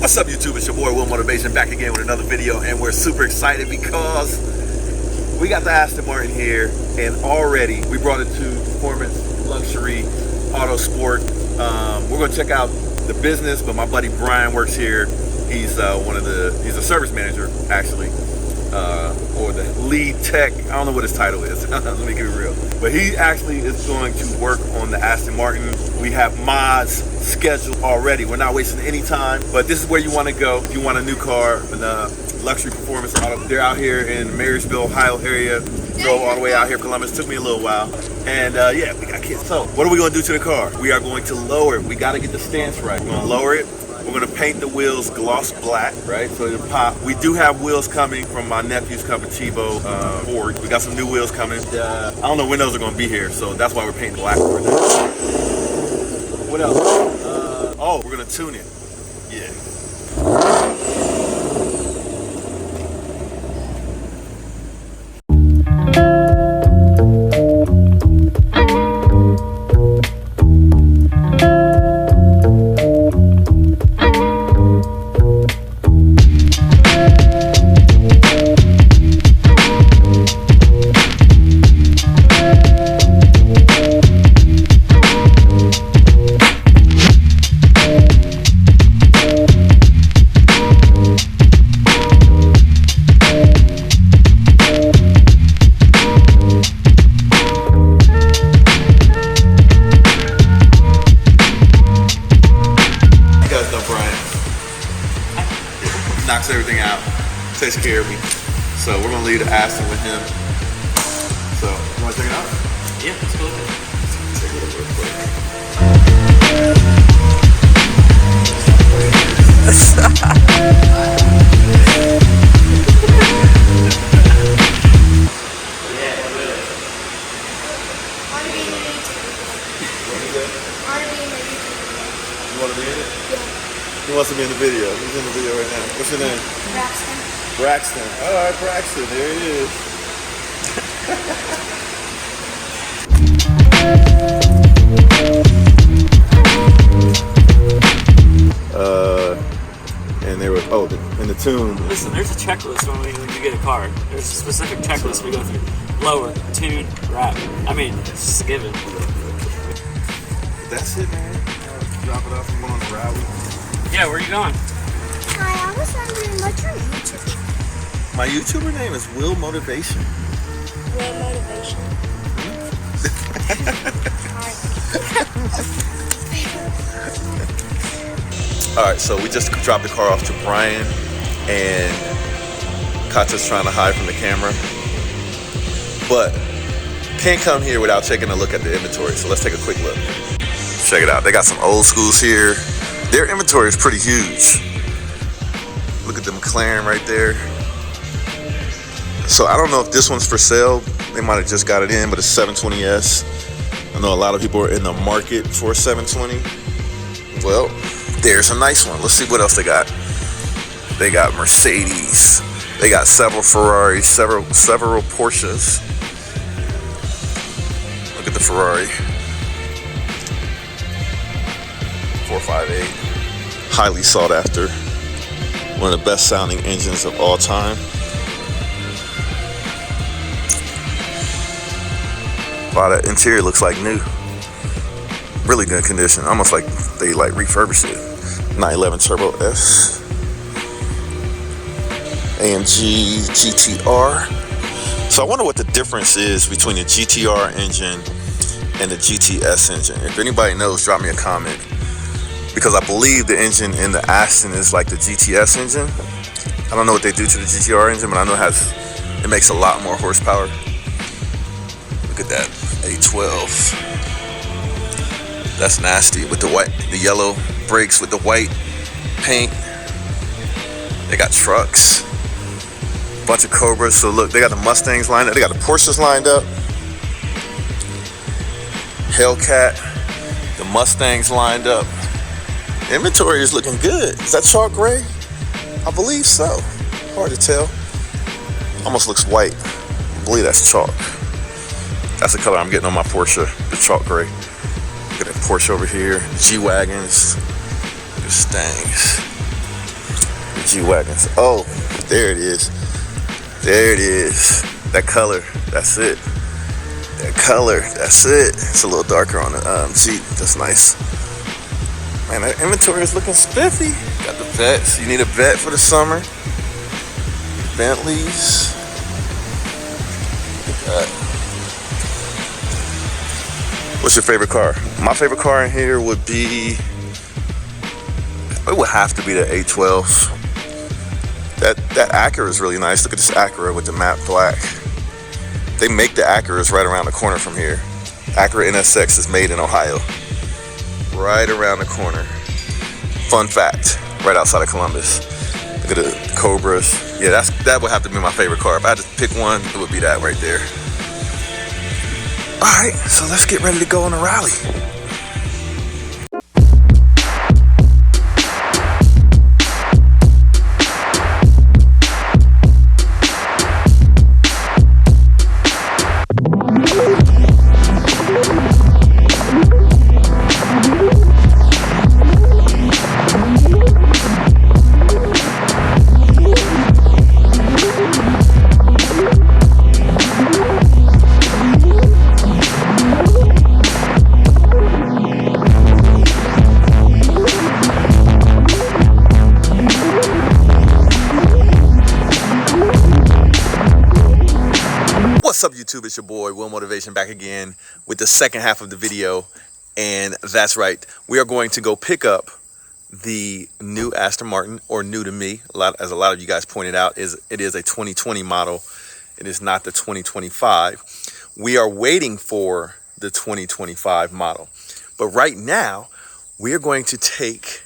What's up, YouTube? It's your boy Will Motivation back again with another video, and we're super excited because we got the Aston Martin here, and already we brought it to performance, luxury, auto sport. We're gonna check out the business, but my buddy Brian works here. He's he's a service manager actually, or the lead tech. I don't know what his title is. Let me keep it real. But he actually is going to work on the Aston Martin. We have mods scheduled already. We're not wasting any time, but this is where you want to go if you want a new car, luxury performance auto. They're out here in Marysville, Ohio area. Drove all the way out here, Columbus. Took me a little while. And yeah, we got kids. So what are we going to do to the car? We are going to lower it. We got to get the stance right. We're going to lower it. We're going to paint the wheels gloss black, right? So it'll pop. We do have wheels coming from my nephew's company, Chivo Ford. We got some new wheels coming. I don't know when those are going to be here, so that's why we're painting black for it. What else? Oh, we're going to tune it. Yeah. Knocks everything out, takes care of me. So we're gonna leave the Aston with him. So you wanna check it out? Yeah, let's go with it. Take a look real quick. You wanna be in it? Yeah. He wants to be in the video. He's in the video right now. What's your name? Braxton. Braxton. All right, Braxton. There he is. And they were in the tune. Listen, there's a checklist when you get a car. There's a specific checklist we go through. Lower, tune, wrap. I mean, it's just a given. That's it, man. Drop it off and go on the ride. Yeah, where are you going? Hi, I was wondering what's your YouTube? My YouTuber name is Will Motivation. Will Motivation. Alright, so we just dropped the car off to Brian, and Katja's trying to hide from the camera. But can't come here without taking a look at the inventory, so let's take a quick look. Check it out. They got some old schools here. Their inventory is pretty huge. Look at the McLaren right there. So I don't know if this one's for sale. They might have just got it in, but it's 720S. I know a lot of people are in the market for a 720. Well, there's a nice one. Let's see what else they got. They got Mercedes. They got several Ferraris, several Porsches. Look at the Ferrari. 458. Highly sought after. One of the best sounding engines of all time. Wow, that interior looks like new. Really good condition. Almost like they refurbished it. 911 Turbo S. AMG GTR. So I wonder what the difference is between the GTR engine and the GTS engine. If anybody knows, drop me a comment. Because I believe the engine in the Aston is like the GTS engine. I don't know what they do to the GTR engine, but I know it makes a lot more horsepower. Look at that, A12. That's nasty with the yellow brakes with the white paint. They got trucks, bunch of Cobras. So look, they got the Mustangs lined up. They got the Porsches lined up. Hellcat, the Mustangs lined up. Inventory is looking good. Is that chalk gray? I believe so. Hard to tell. Almost looks white. I believe that's chalk. That's the color I'm getting on my Porsche, the chalk gray. Look at that Porsche over here, G-Wagons, the Stangs. the G-Wagons. Oh, there it is. There it is. That color, that's it. That color, that's it. It's a little darker on the Jeep. That's nice. Man, that inventory is looking spiffy. Got the vets. You need a vet for the summer. Bentleys. Look at that. What's your favorite car? My favorite car in here would be, it would have to be the A12. That Acura is really nice. Look at this Acura with the matte black. They make the Acuras right around the corner from here. Acura NSX is made in Ohio. Right around the corner. Fun fact, right outside of Columbus. Look at the Cobras. Yeah, that would have to be my favorite car. If I had to pick one, it would be that right there. All right, so let's get ready to go on a rally. What's up, YouTube? It's your boy Will Motivation back again with the second half of the video, and that's right, we are going to go pick up the new Aston Martin, or new to me, as a lot of you guys pointed out, it is a 2020 model. It is not the 2025. We are waiting for the 2025 model, but right now we are going to take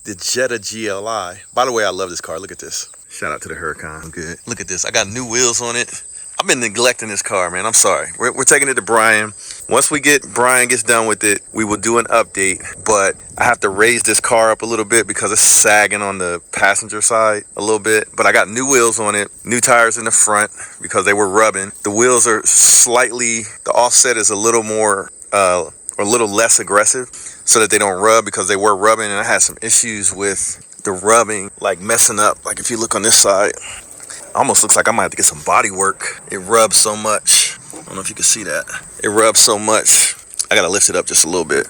the Jetta GLI. By the way, I love this car. Look at this. Shout out to the Huracan. I'm good. Look at this. I got new wheels on it. I've been neglecting this car, man. I'm sorry. We're taking it to Brian. Once Brian gets done with it, we will do an update. But I have to raise this car up a little bit because it's sagging on the passenger side a little bit. But I got new wheels on it, new tires in the front because they were rubbing. The wheels are the offset is a little more, or a little less aggressive so that they don't rub, because they were rubbing. And I had some issues with the rubbing, like messing up. Like if you look on this side, almost looks like I might have to get some body work. It rubs so much. I don't know if you can see that. It rubs so much. I gotta lift it up just a little bit.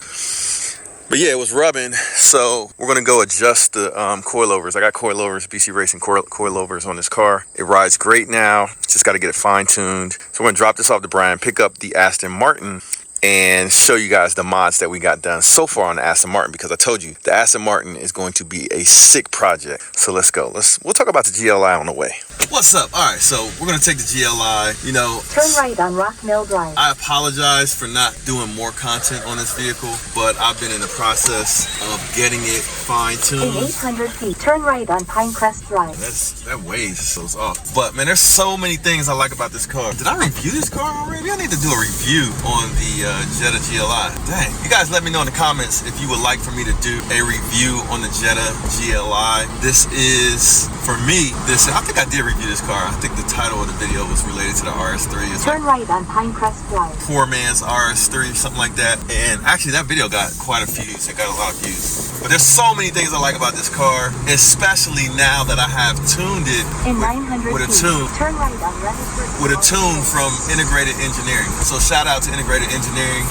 But yeah, it was rubbing. So we're gonna go adjust the coilovers. I got coilovers, BC Racing coilovers on this car. It rides great now. Just gotta get it fine tuned. So we're gonna drop this off to Brian, pick up the Aston Martin, and show you guys the mods that we got done so far on the Aston Martin, because I told you the Aston Martin is going to be a sick project. So let's go. We'll talk about the GLI on the way. What's up? All right, so we're gonna take the GLI. You know, turn right on Rock Mill Drive. I apologize for not doing more content on this vehicle, but I've been in the process of getting it fine-tuned. In 800 feet, turn right on Pinecrest Drive. That weighs so off. But man, there's so many things I like about this car. Did I review this car already? I need to do a review on the Jetta GLI. Dang. You guys let me know in the comments if you would like for me to do a review on the Jetta GLI. This is, for me, I think I did review this car. I think the title of the video was related to the RS3. It's turn right on Pinecrest Drive. Poor man's RS3, something like that. And actually that video got quite a few views. It got a lot of views. But there's so many things I like about this car, especially now that I have tuned it in 900 with a tune. Turn right on Renisford. With a tune from Integrated Engineering. So shout out to Integrated Engineering.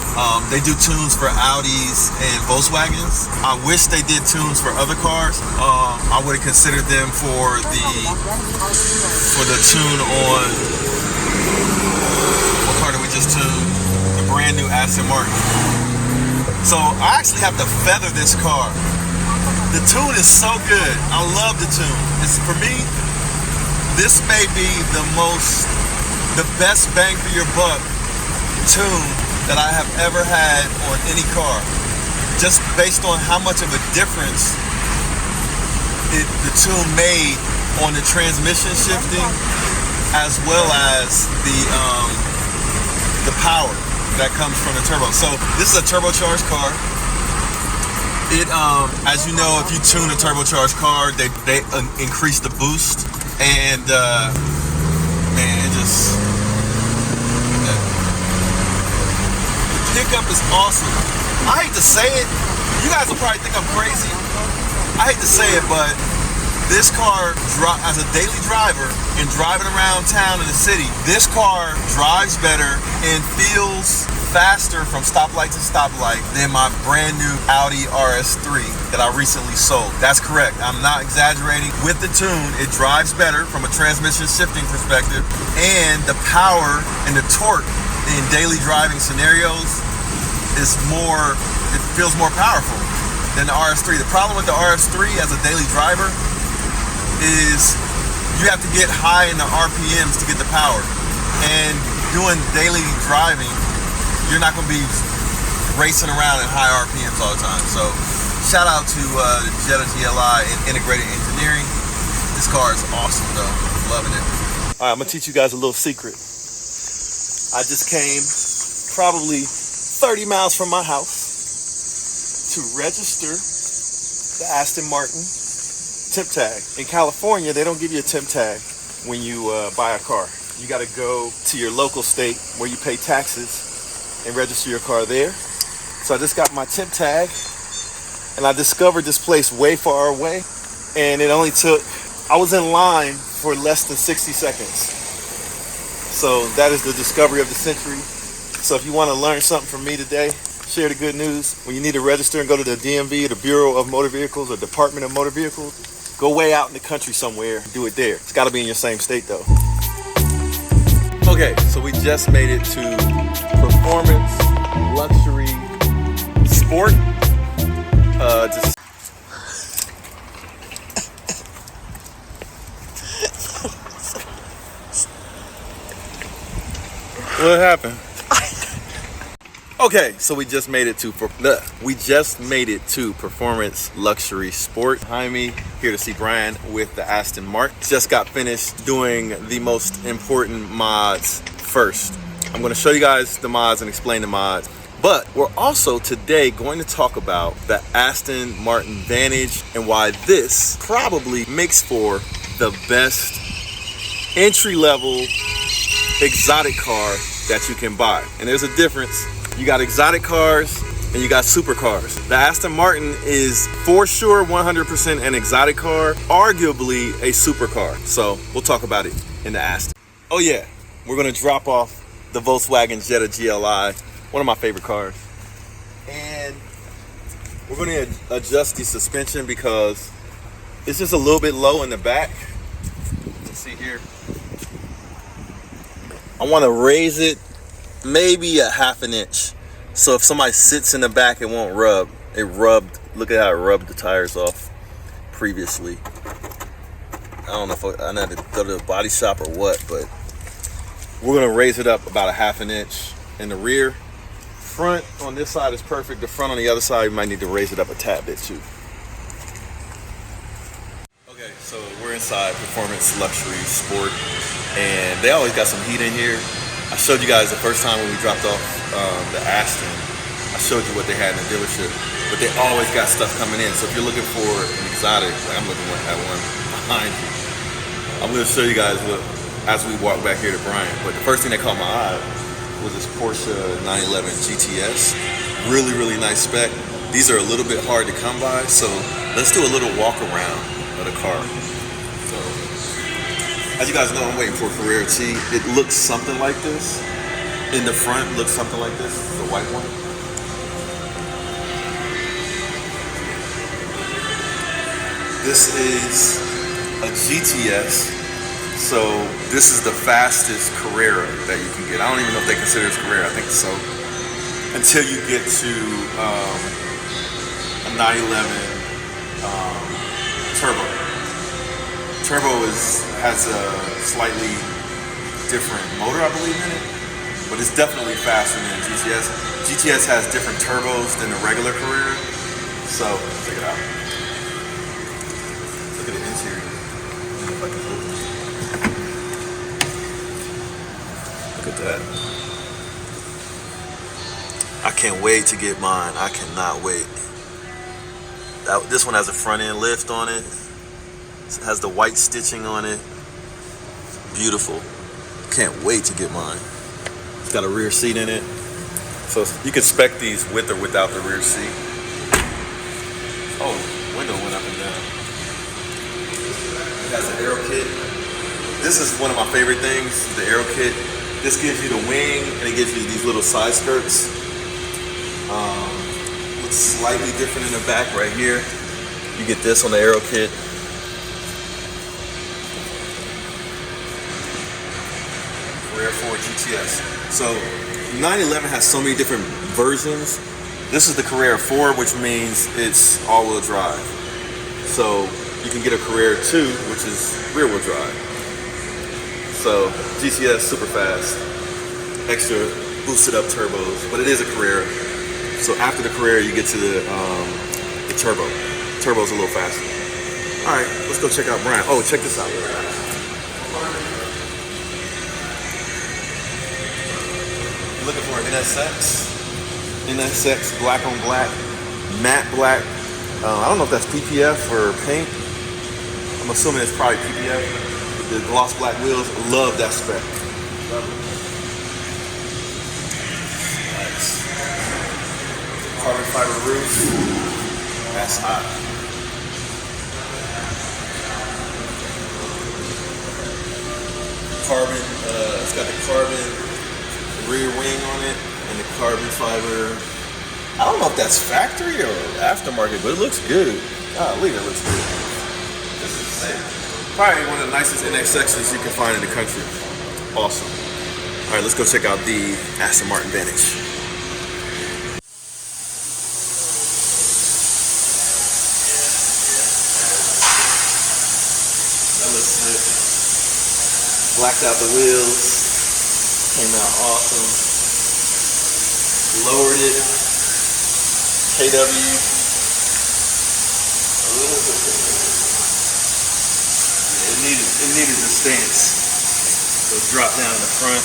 They do tunes for Audis and Volkswagens. I wish they did tunes for other cars. I would have considered them for the tune on, what car did we just tune? The brand new Aston Martin. So I actually have to feather this car. The tune is so good. I love the tune. For me, this may be the best bang for your buck tune that I have ever had on any car. Just based on how much of a difference the tune made on the transmission shifting, as well as the power that comes from the turbo. So this is a turbocharged car. It as you know, if you tune a turbocharged car, they increase the boost, and man, it just the pickup is awesome. I hate to say it, you guys will probably think I'm crazy. I hate to say it, but This car, as a daily driver and driving around town in the city, this car drives better and feels faster from stoplight to stoplight than my brand new Audi RS3 that I recently sold. That's correct. I'm not exaggerating. With the tune, it drives better from a transmission shifting perspective, and the power and the torque in daily driving scenarios is more, it feels more powerful than the RS3. The problem with the RS3 as a daily driver is you have to get high in the RPMs to get the power. And doing daily driving, you're not going to be racing around at high RPMs all the time. So shout out to the Jetta GLI and Integrated Engineering. This car is awesome though, loving it. All right, I'm going to teach you guys a little secret. I just came probably 30 miles from my house to register the Aston Martin temp tag. In California, they don't give you a temp tag when you buy a car. You got to go to your local state where you pay taxes and register your car there. So I just got my temp tag, and I discovered this place way far away, and it only took, I was in line for less than 60 seconds. So that is the discovery of the century. So if you want to learn something from me today, share the good news. When you need to register and go to the DMV, the Bureau of Motor Vehicles or Department of Motor Vehicles, go way out in the country somewhere, do it there. It's got to be in your same state though. Okay, so we just made it to performance, luxury, sport. Just what happened? Okay, so we just made it to performance, luxury, sport. Behind me, here to see Brian with the Aston Martin. Just got finished doing the most important mods first. I'm going to show you guys the mods and explain the mods. But we're also today going to talk about the Aston Martin Vantage and why this probably makes for the best entry-level exotic car that you can buy. And there's a difference. You got exotic cars and you got supercars. The Aston Martin is for sure 100% an exotic car, arguably a supercar. So we'll talk about it in the Aston. Oh yeah, we're gonna drop off the Volkswagen Jetta GLI, one of my favorite cars. And we're gonna adjust the suspension because it's just a little bit low in the back. Let's see here. I wanna raise it maybe a half an inch. So if somebody sits in the back, it won't rub. It rubbed, look at how it rubbed the tires off previously. I don't know if I had to go to the body shop or what, but we're gonna raise it up about a half an inch in the rear. Front on this side is perfect. The front on the other side, we might need to raise it up a tad bit too. Okay, so we're inside performance, luxury, sport, and they always got some heat in here. I showed you guys the first time when we dropped off the Aston. I showed you what they had in the dealership, but they always got stuff coming in. So if you're looking for an exotic, like I'm looking at one behind you, I'm going to show you guys as we walk back here to Brian. But the first thing that caught my eye was this Porsche 911 GTS. Really, really nice spec. These are a little bit hard to come by, so let's do a little walk around of the car. So, as you guys know, I'm waiting for a Carrera T. It looks something like this. In the front, looks something like this, the white one. This is a GTS, so this is the fastest Carrera that you can get. I don't even know if they consider this Carrera, I think so. Until you get to a 911 Turbo. Turbo has a slightly different motor, I believe, in it, but it's definitely faster than GTS. GTS has different turbos than the regular Carrera, so check it out. Look at the interior. Look at that. I can't wait to get mine. I cannot wait. This one has a front end lift on it. It has the white stitching on it. Beautiful. Can't wait to get mine. It's got a rear seat in it. So you can spec these with or without the rear seat. Oh, window went up and down. has the aero kit. This is one of my favorite things, the aero kit. This gives you the wing and it gives you these little side skirts. Looks slightly different in the back right here. You get this on the aero kit. Carrera 4 GTS. So 911 has so many different versions. This is the Carrera 4, which means it's all-wheel drive. So you can get a Carrera 2, which is rear-wheel drive. So GTS, super fast, extra boosted up turbos, but it is a Carrera. So after the Carrera, you get to the turbo. Turbo's a little faster. All right, let's go check out Brian. Oh, check this out. Looking for an NSX. NSX black on black, matte black. I don't know if that's PPF or paint. I'm assuming it's probably PPF. The gloss black wheels, love that spec. Nice. Carbon fiber roof. That's hot. Carbon, it's got the carbon rear wing on it and the carbon fiber. I don't know if that's factory or aftermarket, but it looks good. Golly, it looks good. This is sick. Probably one of the nicest NSXs you can find in the country. Awesome. All right, let's go check out the Aston Martin Vantage. That looks sick. Blacked out the wheels. Came out awesome. Lowered it. KW. It needed the stance. So drop down in the front.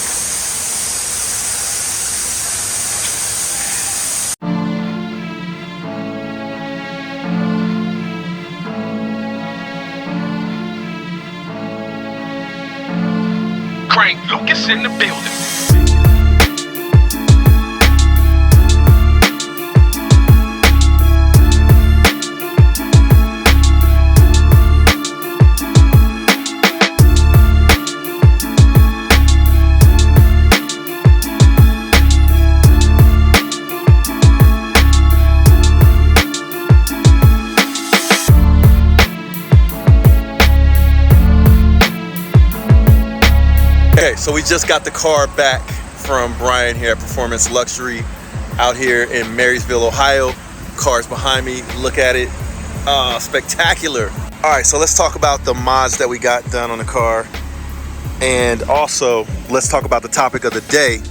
Crank Lucas in the building. Okay, so we just got the car back from Brian here at Performance Luxury out here in Marysville, Ohio. Car's behind me, look at it. Spectacular. All right, so let's talk about the mods that we got done on the car. And also, let's talk about the topic of the day.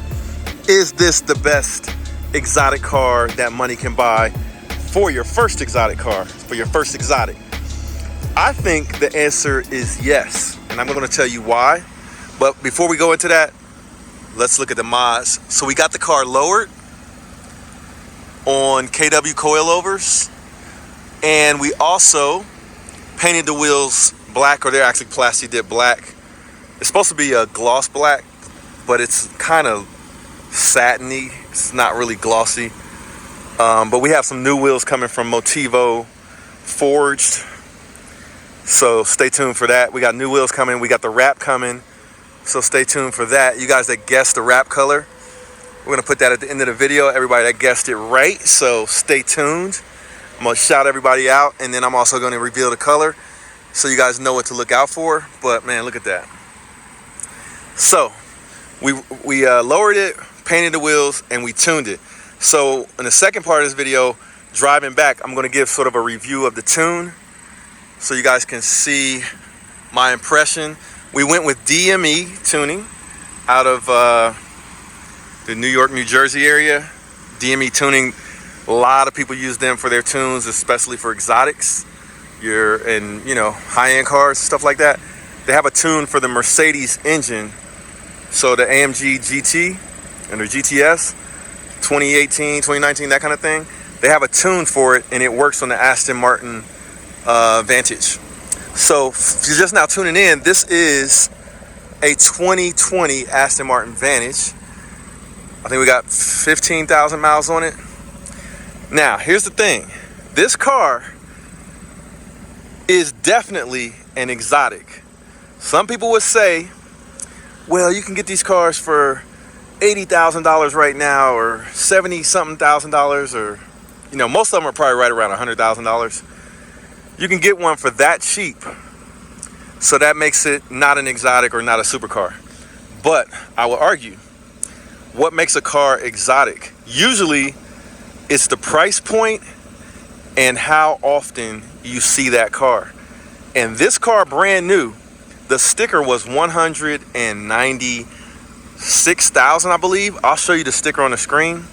Is this the best exotic car that money can buy for your first exotic car, for your first exotic? I think the answer is yes, and I'm gonna tell you why. But before we go into that, let's look at the mods. So we got the car lowered on KW coilovers, and we also painted the wheels black, or they're actually plastic dip black. It's supposed to be a gloss black, but it's kind of satiny. It's not really glossy. But we have some new wheels coming from Motivo Forged. So stay tuned for that. We got new wheels coming. We got the wrap coming. So stay tuned for that. You guys that guessed the wrap color, we're gonna put that at the end of the video. Everybody that guessed it right, so stay tuned. I'm gonna shout everybody out, and then I'm also gonna reveal the color so you guys know what to look out for. But man, look at that. So we lowered it, painted the wheels, and we tuned it. So in the second part of this video, driving back, I'm gonna give sort of a review of the tune so you guys can see my impression. We went with DME tuning out of the New York, New Jersey area. DME tuning, a lot of people use them for their tunes, especially for exotics. You're in, high-end cars, stuff like that. They have a tune for the Mercedes engine. So the AMG GT and the GTS, 2018, 2019, that kind of thing. They have a tune for it, and it works on the Aston Martin Vantage. So if you're just now tuning in, this is a 2020 Aston Martin Vantage. I think we got 15,000 miles on it. Now, here's the thing. This car is definitely an exotic. Some people would say, well, you can get these cars for $80,000 right now, or 70-something thousand dollars, or, you know, most of them are probably right around $100,000. You can get one for that cheap. So that makes it not an exotic or not a supercar. But I will argue, what makes a car exotic? Usually it's the price point and how often you see that car. And this car, brand new, the sticker was $196,000, I believe. I'll show you the sticker on the screen.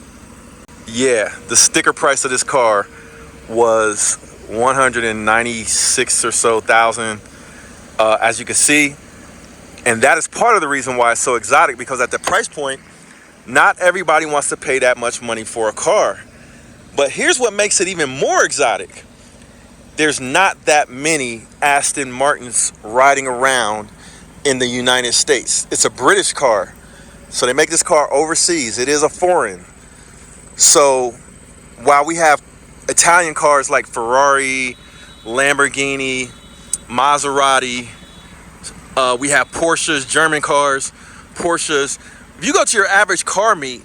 Yeah, the sticker price of this car was 196 or so thousand, as you can see. And that is part of the reason why it's so exotic, because at the price point, not everybody wants to pay that much money for a car. But here's what makes it even more exotic. There's not that many Aston Martins riding around in the United States. It's a British car. So they make this car overseas. It is a foreign. So while we have Italian cars like Ferrari, Lamborghini, Maserati, we have Porsches, German cars, Porsches. If you go to your average car meet,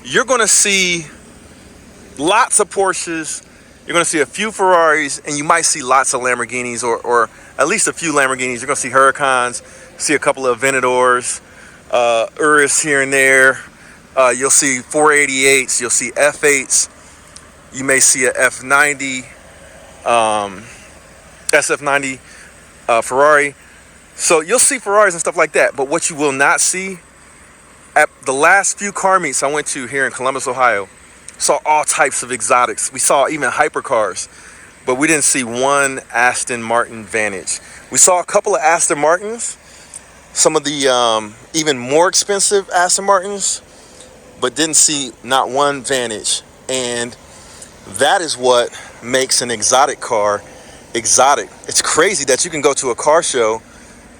you're going to see lots of Porsches. You're going to see a few Ferraris, and you might see lots of Lamborghinis, or at least a few Lamborghinis. You're going to see Huracans, see a couple of Aventadors, Urus here and there. You'll see 488s. You'll see F8s. You may see a F90, SF90 Ferrari. So you'll see Ferraris and stuff like that. But what you will not see, at the last few car meets I went to here in Columbus, Ohio, saw all types of exotics. We saw even hypercars, but we didn't see one Aston Martin Vantage. We saw a couple of Aston Martins, some of the even more expensive Aston Martins, but didn't see not one Vantage. And that is what makes an exotic car exotic. It's crazy that you can go to a car show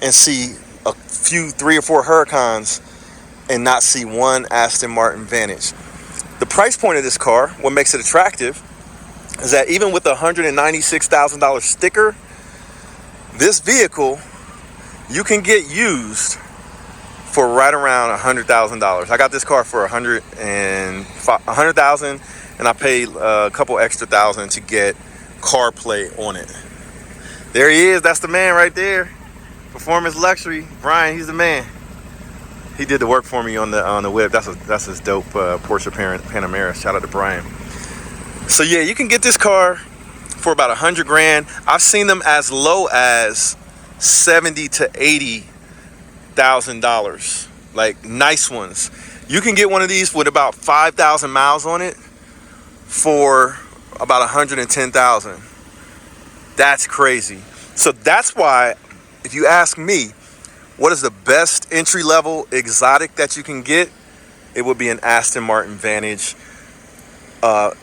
and see a few 3 or 4 Huracans and not see one Aston Martin Vantage. The price point of this car, what makes it attractive, is that even with a $196,000 sticker, this vehicle you can get used for right around $100,000. I got this car for $100,000, and I paid a couple extra thousand to get CarPlay on it. There he is. That's the man right there. Performance Luxury. Brian, he's the man. He did the work for me on the whip. That's his dope Porsche Panamera. Shout out to Brian. So yeah, you can get this car for about $100,000. I've seen them as low as $70,000 to $80,000. Like nice ones. You can get one of these with about 5,000 miles on it for about $110,000. That's crazy. So that's why, if you ask me, what is the best entry-level exotic that you can get? It would be an Aston Martin Vantage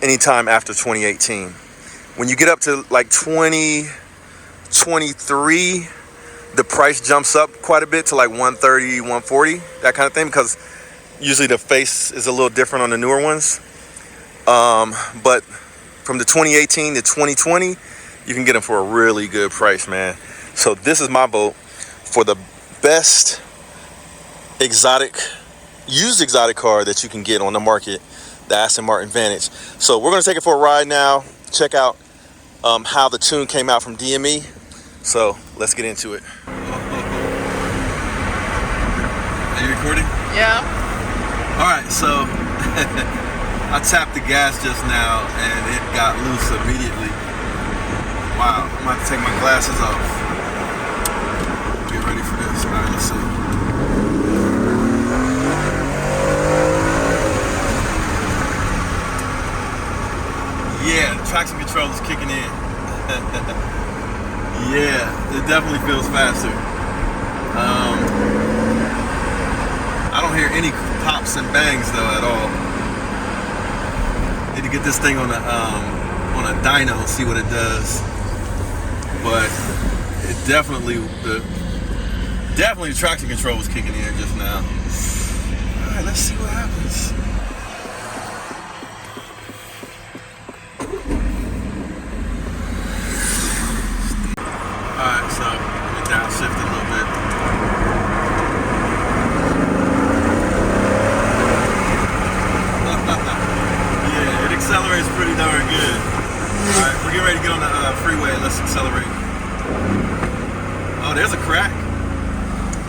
anytime after 2018. When you get up to like 2023, the price jumps up quite a bit to like 130, 140, that kind of thing, because usually the face is a little different on the newer ones. But from the 2018 to 2020, you can get them for a really good price, man. So this is my vote for the best used exotic car that you can get on the market, the Aston Martin Vantage. So we're going to take it for a ride now, check out how the tune came out from DME. So let's get into it. Are you recording? Yeah. All right, so I tapped the gas just now and it got loose immediately. Wow, I'm about to take my glasses off. Get ready for this. All right, let's see. Yeah, the traction control is kicking in. Yeah, it definitely feels faster. I don't hear any pops and bangs though at all. Need to get this thing on a dyno and see what it does. But it definitely the traction control was kicking in just now. All right, let's see what happens. Oh, there's a crack.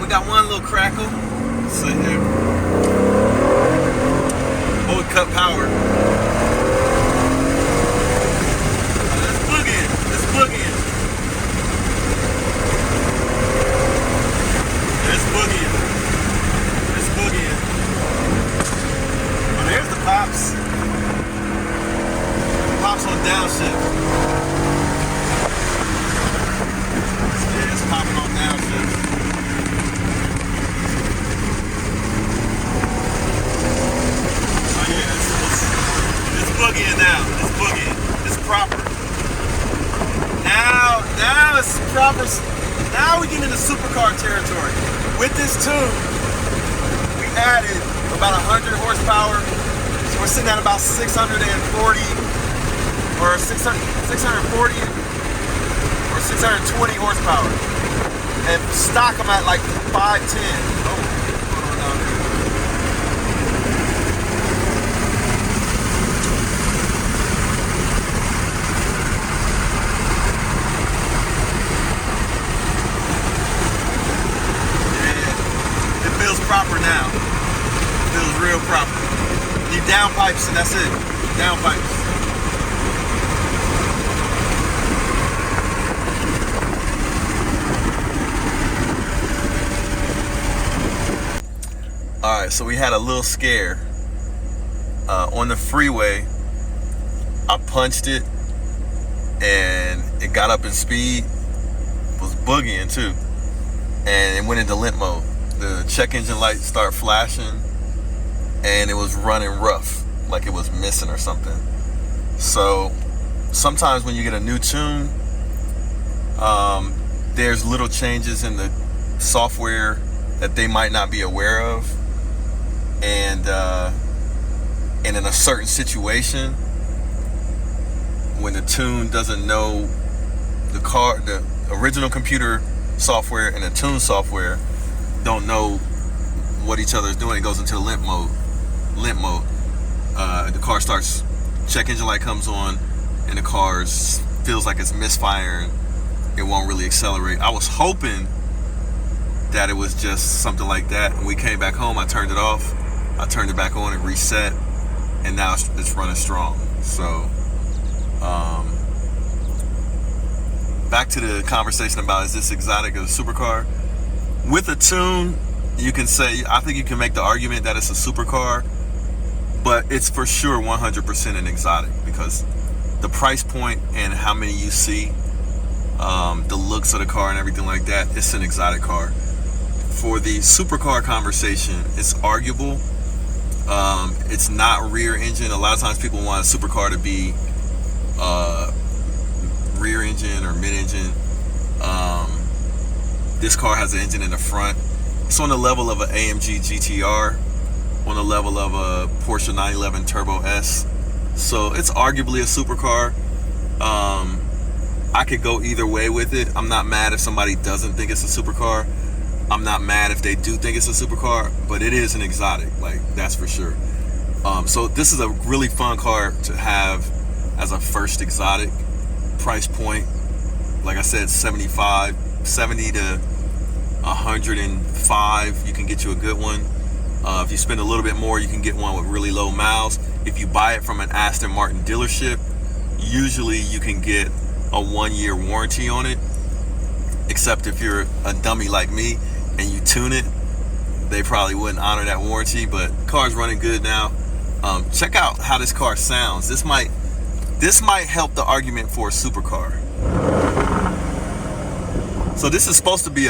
We got one little crackle. Let's see here. Oh, it cut power. Let's plug in. Let's plug in. Let's plug in. Let's plug in. Oh, there's the pops. Pops on downshift. Yeah, it's popping on downshift. Oh yeah, it's boogie in now. It's boogie. It's proper. Now it's proper. Now we get into supercar territory. With this tune, we added about 100 horsepower. So we're sitting at about 640 or 640 or 620 horsepower. And stock I'm at like 510. Oh, what's going on down there? Yeah, it feels proper now. It feels real proper. You down pipes and that's it. Down pipes. Alright, so we had a little scare on the freeway. I punched it and it got up in speed, was boogieing too, and it went into limp mode. The check engine light started flashing and it was running rough, like it was missing or something. So sometimes when you get a new tune, there's little changes in the software that they might not be aware of. And in a certain situation, when the tune doesn't know the original computer software and the tune software don't know what each other is doing, it goes into limp mode. The car starts, check engine light comes on, and the car feels like it's misfiring. It won't really accelerate. I was hoping that it was just something like that. When we came back home, I turned it off. I turned it back on, it reset, and now it's running strong. So, back to the conversation about, is this exotic or a supercar? With a tune, you can say, I think you can make the argument that it's a supercar, but it's for sure 100% an exotic, because the price point and how many you see, the looks of the car and everything like that, it's an exotic car. For the supercar conversation, it's arguable. It's not rear engine. A lot of times people want a supercar to be rear engine or mid engine. This car has an engine in the front. It's on the level of an AMG GTR, on the level of a Porsche 911 Turbo S. So it's arguably a supercar. I could go either way with it. I'm not mad if somebody doesn't think it's a supercar. I'm not mad if they do think it's a supercar, but it is an exotic, like, that's for sure. So this is a really fun car to have as a first exotic. Price point, like I said, 70 to 105, you can get you a good one. If you spend a little bit more, you can get one with really low miles. If you buy it from an Aston Martin dealership, usually you can get a 1-year warranty on it, except if you're a dummy like me and you tune it, they probably wouldn't honor that warranty. But the car's running good now. Check out how this car sounds. This might help the argument for a supercar. So this is supposed to be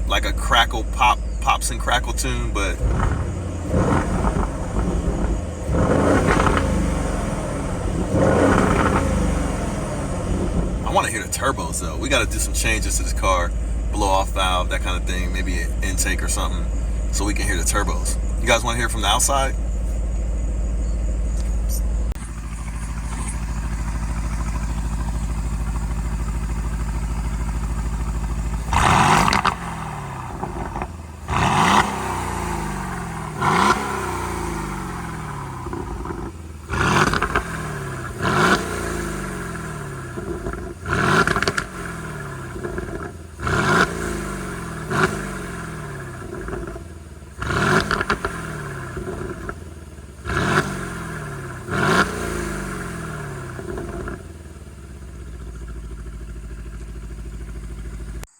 like a crackle pops and crackle tune, but I want to hear the turbos though. We got to do some changes to this car, blow off valve, that kind of thing, maybe an intake or something, so we can hear the turbos. You guys want to hear it from the outside?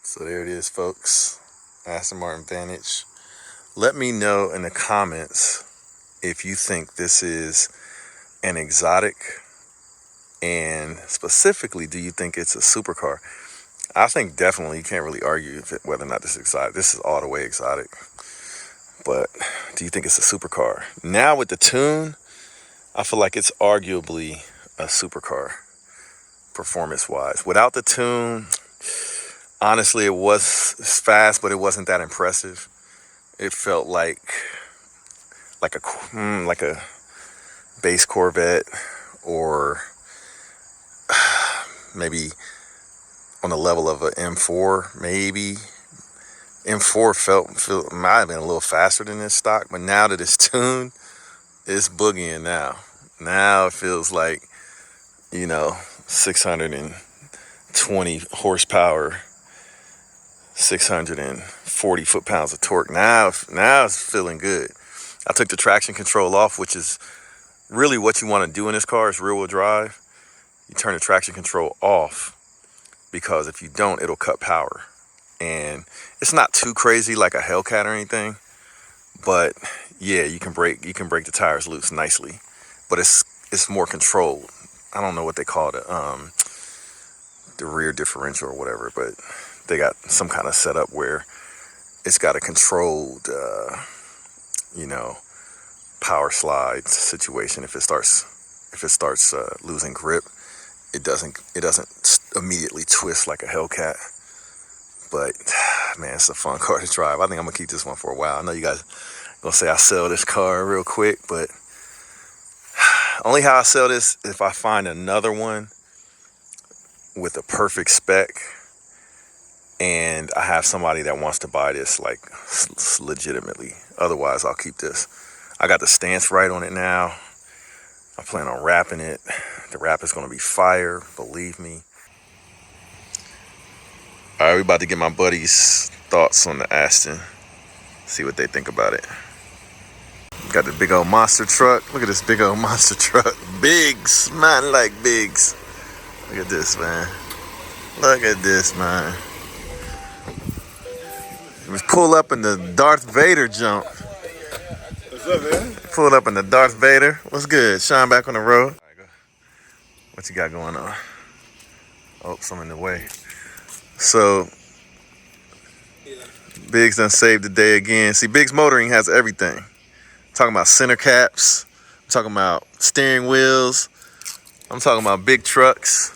So there it is, folks. Aston Martin Vantage. Let me know in the comments if you think this is an exotic, and specifically, do you think it's a supercar? I think definitely you can't really argue whether or not this is exotic. This is all the way exotic. But do you think it's a supercar? Now with the tune, I feel like it's arguably a supercar, performance-wise. Without the tune, honestly, it was fast, but it wasn't that impressive. It felt like a base Corvette, or maybe on the level of an M4, maybe. M4 might have been a little faster than this stock, but now that it's tuned, it's boogieing now. Now it feels like, 620 horsepower, 640 foot-pounds of torque. Now it's feeling good. I took the traction control off, which is really what you want to do in this car. Is rear-wheel drive. You turn the traction control off, because if you don't, it'll cut power. And it's not too crazy like a Hellcat or anything, but yeah, you can break the tires loose nicely. But it's more controlled. I don't know what they call it, the rear differential or whatever, but they got some kind of setup where it's got a controlled, power slide situation. If it starts losing grip, it doesn't immediately twist like a Hellcat. But man, it's a fun car to drive. I think I'm gonna keep this one for a while. I know you guys gonna say I sell this car real quick, but only how I sell this if I find another one with a perfect spec, and I have somebody that wants to buy this like legitimately. Otherwise, I'll keep this. I got the stance right on it now. I plan on wrapping it. The wrap is gonna be fire, believe me. All right, we about to get my buddies' thoughts on the Aston. See what they think about it. Got the big old monster truck. Look at this big old monster truck. Biggs, man, like Biggs. Look at this, man. Look at this, man. We pull up in the Darth Vader jump. What's up, man? Pulled up in the Darth Vader. What's good? Sean back on the road. What you got going on? Oh, some in the way. So, Biggs done saved the day again. See, Biggs Motoring has everything. I'm talking about center caps. I'm talking about steering wheels. I'm talking about big trucks.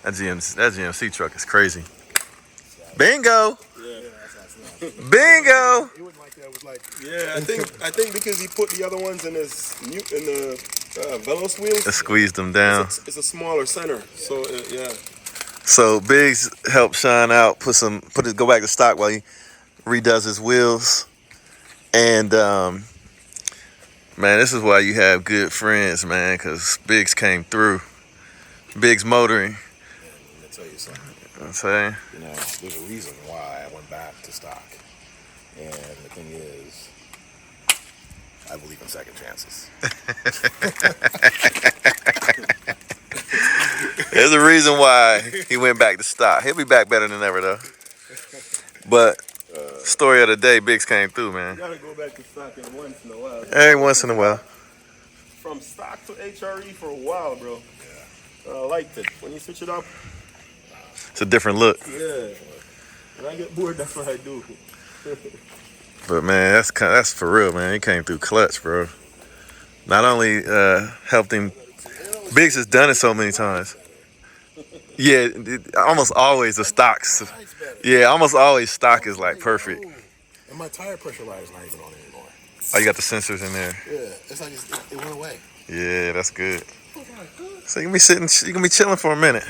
That GMC truck is crazy. Bingo! Bingo! It wasn't like that. It was like, yeah, I think because he put the other ones in the Velos wheels. I squeezed them down. It's a smaller center, so yeah. So Biggs helped Sean out, go back to stock while he redoes his wheels. And man, this is why you have good friends, man, because Biggs came through. Biggs Motoring. Let me tell you something. You know what I'm saying? There's a reason why I went back to stock. And the thing is, I believe in second chances. There's a reason why he went back to stock. He'll be back better than ever, though. But story of the day, Biggs came through, man. You gotta go back to stock once in a while. Every once in a while. From stock to HRE for a while, bro. Yeah. I liked it. When you switch it up, It's a different look. yeah. When I get bored, that's what I do. But man, that's for real, man. He came through clutch, bro. Not only helped him, Biggs has done it so many times. Yeah, almost always the stocks. Yeah, almost always stock is like perfect. And my tire pressure light is not even on anymore. Oh, you got the sensors in there. Yeah, it's like it went away. Yeah, that's good. So you can be chilling for a minute.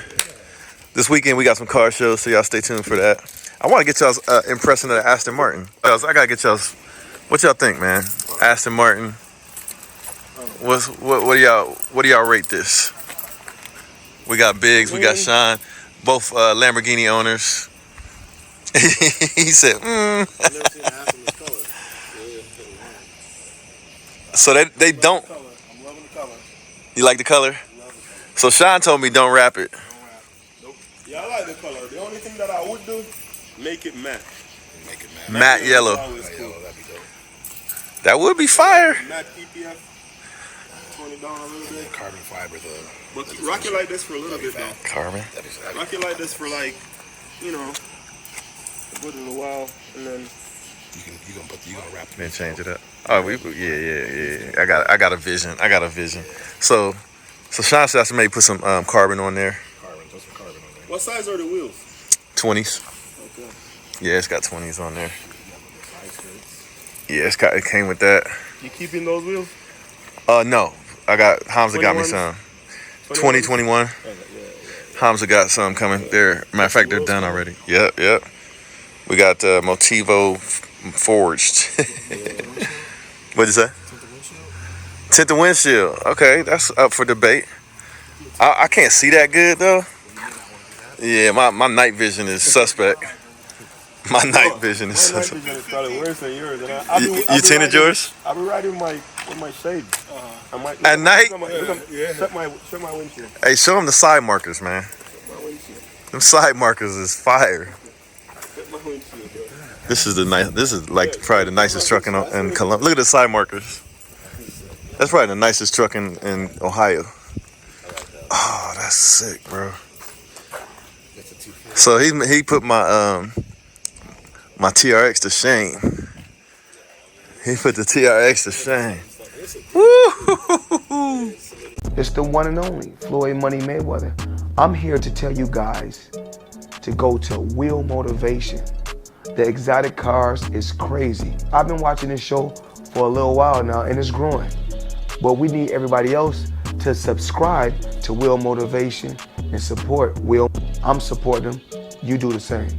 This weekend we got some car shows, so y'all stay tuned for that. I want to get y'all's impression of the Aston Martin. I gotta get y'all's. What y'all think, man? Aston Martin. What do y'all rate this? We got Biggs, we got Sean, both Lamborghini owners. He said, I've never seen an ass in this color. So they don't. I'm loving the color. You like the color? So Sean told me don't wrap it. Nope. Yeah, I like the color. The only thing that I would do Make it matte. Make it matte. Matte yellow. Always Matte cool. yellow, that'd be dope. That would be fire. Matte EPF. Tone it down a little bit. Carbon fiber, But rock it like this for a little bit though. Carbon. Rock it like this for like, you know, a good little while, and then you gonna wrap Then change it up. Oh, yeah. I got a vision. So Sean said I should maybe put some carbon on there. carbon, put some carbon on there. what size are the wheels? 20s. Okay. Yeah, it's got 20s on there. Yeah, it came with that. You keeping those wheels? No, I got Hamza got me 21s? some 2021. Hamza got some coming there. Matter of fact, they're done already. Yep. We got Motivo forged. What'd you say? Tint the windshield. Okay, that's up for debate. I can't see that good though. Yeah, my night vision is suspect. My night vision is My night suspect. vision is probably worse than yours. And I You tinted yours? I'll be riding with my shades. I might, At night? Shut my windshield. Hey, show them the side markers, man. My windshield. Them side markers is fire. Shut my windshield, bro. This is like probably the nicest truck in Columbia. Look at the side markers. That's probably the nicest truck in Ohio. Oh, that's sick, bro. So he put my my TRX to shame. He put the TRX to shame. Woo! It's the one and only Floyd Money Mayweather. I'm here to tell you guys to go to Wheel Motivation. The exotic cars is crazy. I've been watching this show for a little while now and it's growing. But we need everybody else to subscribe to Wheel Motivation and support Wheel. I'm supporting them. You do the same.